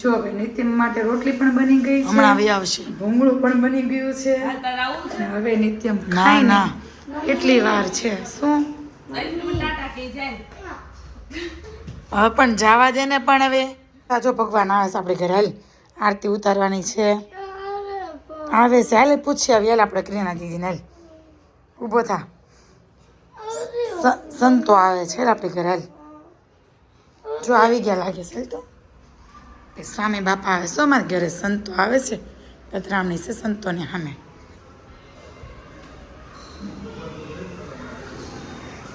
જો ભાઈ નિત્ય માટે રોટલી પણ બની ગઈ છે, હમણાં આવી આવશે, ભૂંગળું પણ બની ગયું છે, અને હવે નિત્યમ ખાઈ ના કેટલી વાર છે શું હવે પણ જવા દે ને પણ હવે સાચો ભગવાન આવે છે આપણે ઘરે હાલ આરતી ઉતારવાની છે આવે છે હાલ પૂછીએ હવે હાલ આપણે ક્રિના દીદીને હાલ ઊભો થા સંતો આવે છે આપણે ઘરે હાલ જો આવી ગયા લાગે છે તો સ્વામી બાપા આવે છે અમારા ઘરે સંતો આવે છે પધરામણી છે સંતોને સામે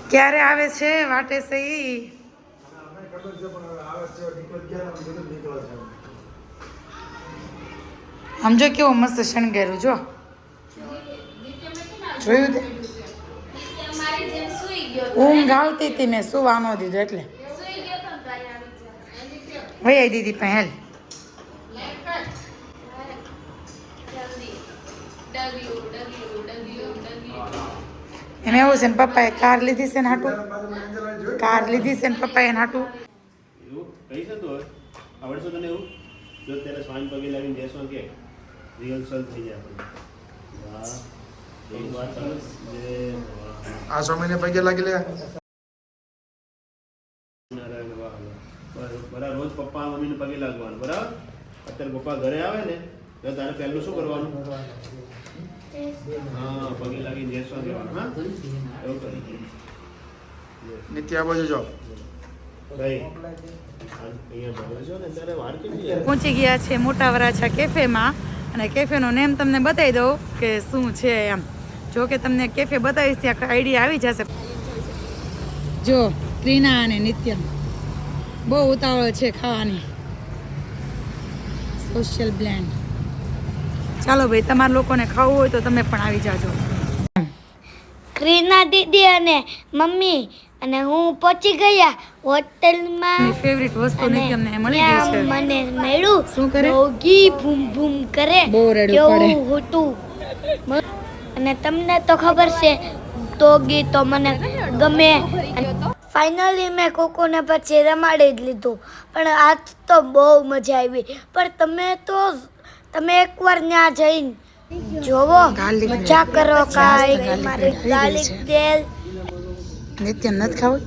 ક્યારે આવે છે વાટે છે ઈ સમજો કેવો મસ્ત શણગાર્યું જો જોયું તે ઊંઘ આવતી હતી મેં સુવા ન દીધું એટલે વૈયા દીદી પહેલ એમ એવું છે ને પપ્પાએ કાર લીધી છે ને હાટું કાર લીધી છે ને પપ્પાએ હાટું એવું કહી શકતો હોય આવડશે તને એવું જો ત્યારે સ્વામી પગે લાગીને બેસો કે રિહર્સલ થઈ જાય આપણે એક વાત જે આ સ્વામીને પગે લાગી લે નારાયણ વાહ બરાબર રોજ પપ્પા મમ્મીને પગે લાગવાનું બરાબર અત્યારે પપ્પા ઘરે આવે ને તો તારે પહેલું શું કરવાનું હા પગે લાગીને બેસો કહેવાનું હા એવું કરી નિત્ય આ બાજુ જો પહોંચી ગયા છે મોટા વરાછા કેફેમાં અને કેફેનો નેમ તમને બતાવી દઉં કે શું છે એમ જો કે તમને કેફે બતાવીશ ત્યાં આઈડિયા આવી જશે જો ક્રીના અને નિત્યમ બહુ ઉતાવળ છે ખાવાની સોશિયલ બ્લેન્ડ ચાલો ભાઈ તમારા લોકોને ખાવું હોય તો તમે પણ આવી જાજો ક્રીના દીદી અને મમ્મી અને હું પહોંચી ગયા હોટલમાં ફેવરિટ વસ્તુ નિત્યમને મળી ગઈ છે મને મળ્યું શું કરે ડોગી ભૂમ ભૂમ કરે બહુ રડ્યું પડે કેવું હતું અને તમને તો ખબર છે ડોગી તો મને ગમે ફાઇનલી મેં કોકોને પછી રમાડી જ લીધું પણ આજ તો બહુ મજા આવી પણ તમે એકવાર ત્યાં જઈને જોવો મજા કરો કાંઈ મારી ગાર્લિક તેલ નિત્યમ નથી ખાવું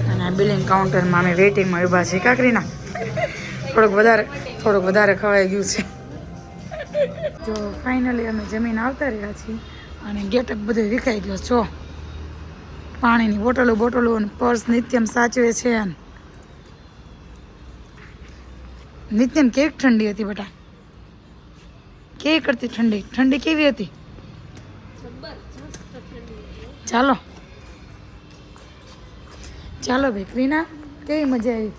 અને આ બિલિંગ કાઉન્ટરમાં અમે વેઇટિંગમાં ઊભા છીએ કાકરીના થોડુંક વધારે ખવાઈ ગયું છે તો ફાઇનલી અમે જમીન આવતા રહ્યા છીએ અને ગેટઅપ બધું વિખાઈ ગયો છો પાણીની બોટલો અને પર્સ નિત્યમ સાચવે છે નિત્યમ કેવી ઠંડી હતી બેટા કેવી કરતી ઠંડી કેવી હતી ચાલો ભાઈ ક્રીના કેવી મજા આવી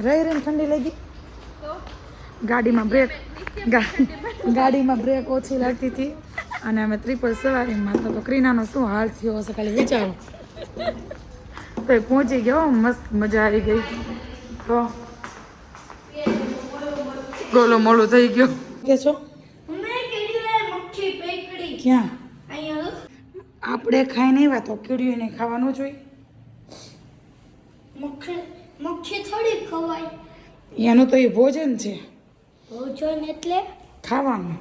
રહીને ઠંડી લાગી ગાડીમાં બ્રેક ઓછી લાગતી હતી અને અમે ટ્રિપલ સવારીમાં તો ક્રીનાનો શું હાલ થયો હશે ખાલી વિચારો તો એ પહોંચી ગયો મસ્ત મજા આવી ગઈ તો ગોલો મોલું થઈ ગયો કે છો ક્યાં આપણે ખાઈ નહીં વાત તો કીડીઓ ને ખાવાનું જોઈએ મક્ખી થોડી ખવાય એનું તો એ ભોજન છે ભોજન એટલે ખાવાનું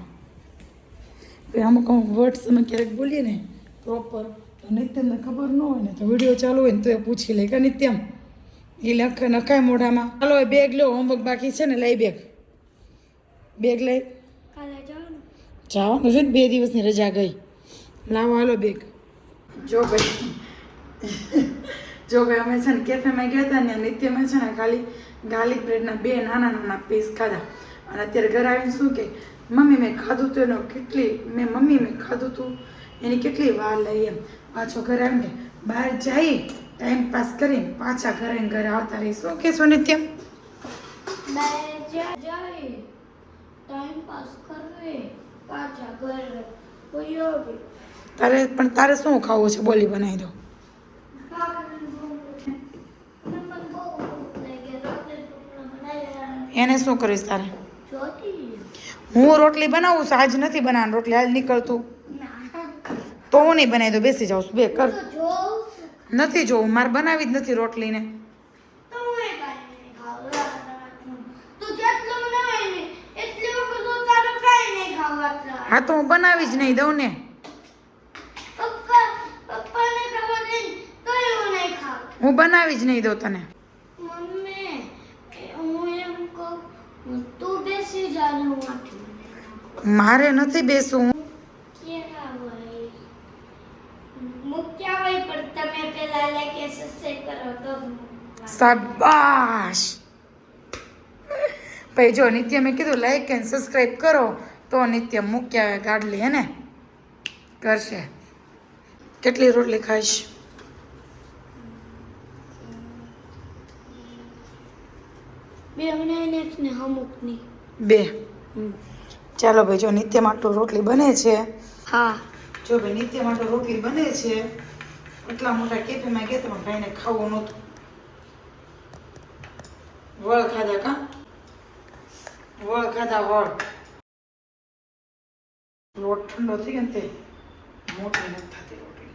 અમુક વર્ડ્સ અમે ક્યારેક બોલીએ ને પ્રોપર તો નિત્યમને ખબર ન હોય ને તો વિડીયો ચાલુ હોય ને તો એ પૂછી લે કે નિત્યમ એ નખાય મોઢામાં ચાલો બેગ લો હોમવર્ક બાકી છે ને લઈ બેગ લઈ કાલે જવાનું છે ને 2 દિવસની રજા ગઈ લાવો હાલો બેગ જો ભાઈ અમે છે ને કેફેમાં ગયા હતા ને નિત્યમાં છે ને ખાલી ગાર્લિક બ્રેડના 2 નાના પીસ ખાધા અને અત્યારે ઘરે આવીને શું કે મમ્મી મેં ખાધું તો મેં ખાધું હતું એની કેટલી વાર લઈ એમ પાછો ઘરે આવીને બહાર જઈ ટાઈમ પાસ કરીને પાછા ઘરે આવતા રહી શું કહેશો નિત્યમ ટાઈમ પાસ કરે પાછા ઘરે તારે શું ખાવું છે બોલી બનાવી દો એને શું કરીશ તારે હું રોટલી બનાવું છું આજ નથી બનાવવાની રોટલી હાલ નીકળતું તો હું નહીં બનાવી દઉં, બેસી જાઉં છું, બે કર. તો જોઉં છું. નથી જોવું, મારે બનાવી જ નથી રોટલીને. તો હું એ કાંઈ નહીં ખાવું. તું જેટલું બનાવે ને એટલી વખત તો તારું કાંઈ નહીં ખાવા. હા તો હું બનાવી જ નહીં દઉં ને. પપ્પાને ખબર નહીં તોય હું નહીં ખાઉં. હું બનાવી જ નહીં દઉં તને. મમ્મી હું એમ કહું તું બેસી જા ને હું આટલું મારે નથી બેસવું. ક્યાં હોય મૂક્યા હોય પણ તમે પેલા લાઈક સબસ્ક્રાઇબ કરો તો શાબાશ. ભાઈ જો નિત્ય મેં કીધું લાઈક એન્ડ સબસ્ક્રાઈબ કરો તો નિત્ય મૂક્યા આવે ગાડલી હે ને કરશે. કેટલી રોટલી ખાઈશ? બે બનાવીને એક ને અમુકની 2. ચાલો ભાઈ જો નિત્ય માટે રોટલી બને છે. હા જો ભાઈ નિત્ય માટે રોટલી બને છે. એટલા મોટા કેફેમાં ગયા તમારા ભાઈને ખાવું નહોતું. વળ ખાધા કા? વળ ખાધા વળ. લોટ ઠંડો થઈ ગયો ને તે મોટી નથી થતી રોટલી.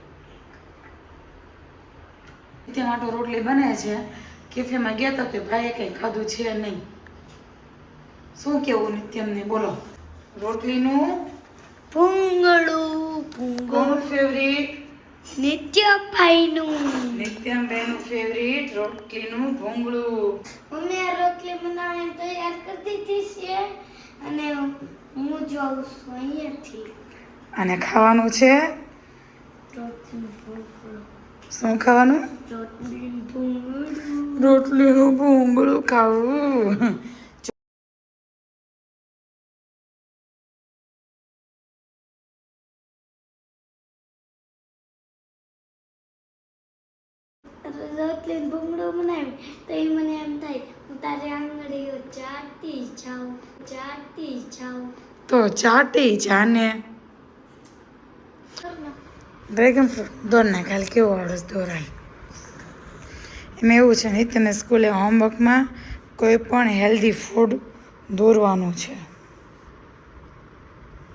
નિત્ય માટે રોટલી બને છે. કેફેમાં ગયા હતા તો ભાઈએ કંઈ ખાધું છે નહીં. શું કેવું નિત્યમને બોલો? રોટલીનું ભૂંગળું કોનું ફેવરિટ? નિત્યભાઈનું. નિત્યમબેનનું ફેવરિટ રોટલીનું ભૂંગળું. મમ્મી આ રોટલી બનાવીને તૈયાર કરી દીધી છે અને હું જાઉં છું અહીંયાથી. અને ખાવાનું છે રોટલીનું ભૂંગળું. શું ખાવાનું? રોટલીનું ભૂંગળું. રોટલીનું ભૂંગળું ખાવું. રોટલીનું ભૂંગળું બનાવી તો એ મને એમ થાય હું તારી આંગળીઓ ચાટતી જાઉં. તો ચાટી જાને. ડ્રેગન ફ્રૂટ દોર ના કાલ કેવો આળસ દોરાય. એમાં એવું છે નિત્યને સ્કૂલે હોમવર્કમાં કોઈ પણ હેલ્ધી ફૂડ દોરવાનું છે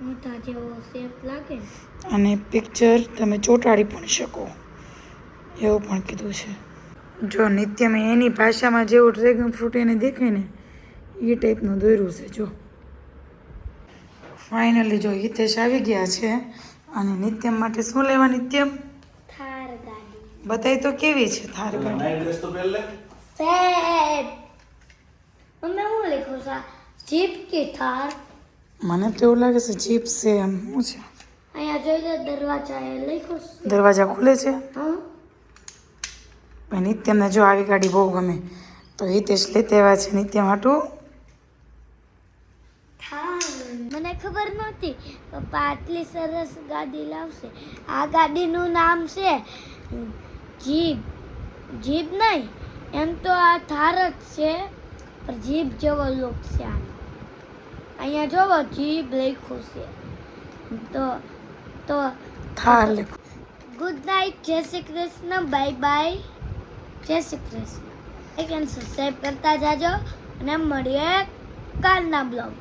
મોટા જેવો શેપ લાગે ને. અને પિક્ચર તમે ચોંટાડી પણ શકો એવું પણ કીધું છે. જો નિત્યમાં એની ભાષામાં જેવું ડ્રેગન ફ્રૂટ એને દેખાય ને એ ટાઈપનું દોર્યું છે. જો ફાઇનલી જો હિતેશ આવી ગયા છે અને નિત્યમ માટે શું લેવા? નિત્યમ થાર ગાડી બતાય તો કેવી છે થાર ગાડી? નાઇટ ડ્રેસ તો પહેર લે. સેપ મમ્મી હું લખું છું જીપ કે થાર? મને તો એવું લાગે છે જીપ છે. એમ શું છે? અહીંયા જોઈ લો દરવાજા એ લખ્યું છે. દરવાજા ખુલે છે. હા પણ નિત્યમને જો આવી ગાડી બહુ ગમે તો હિતેશ લેતા આવ્યા છે નિત્ય માટું. મને ખબર નહોતી પપ્પા આટલી સરસ ગાડી લાવશે. આ ગાડીનું નામ છે જીપ. જીપ નહીં એમ તો આ થાર જ છે પણ જીપ જેવો લુક છે આનો. અહીંયા જોવો જીપ લખ્યું છે તો થાર લે. Good night. જય શ્રી કૃષ્ણ. Bye bye. જય શ્રી કૃષ્ણ. એક સબસ્ક્રાઈબ કરતા જાજો અને મળીએ કાલના બ્લોગ.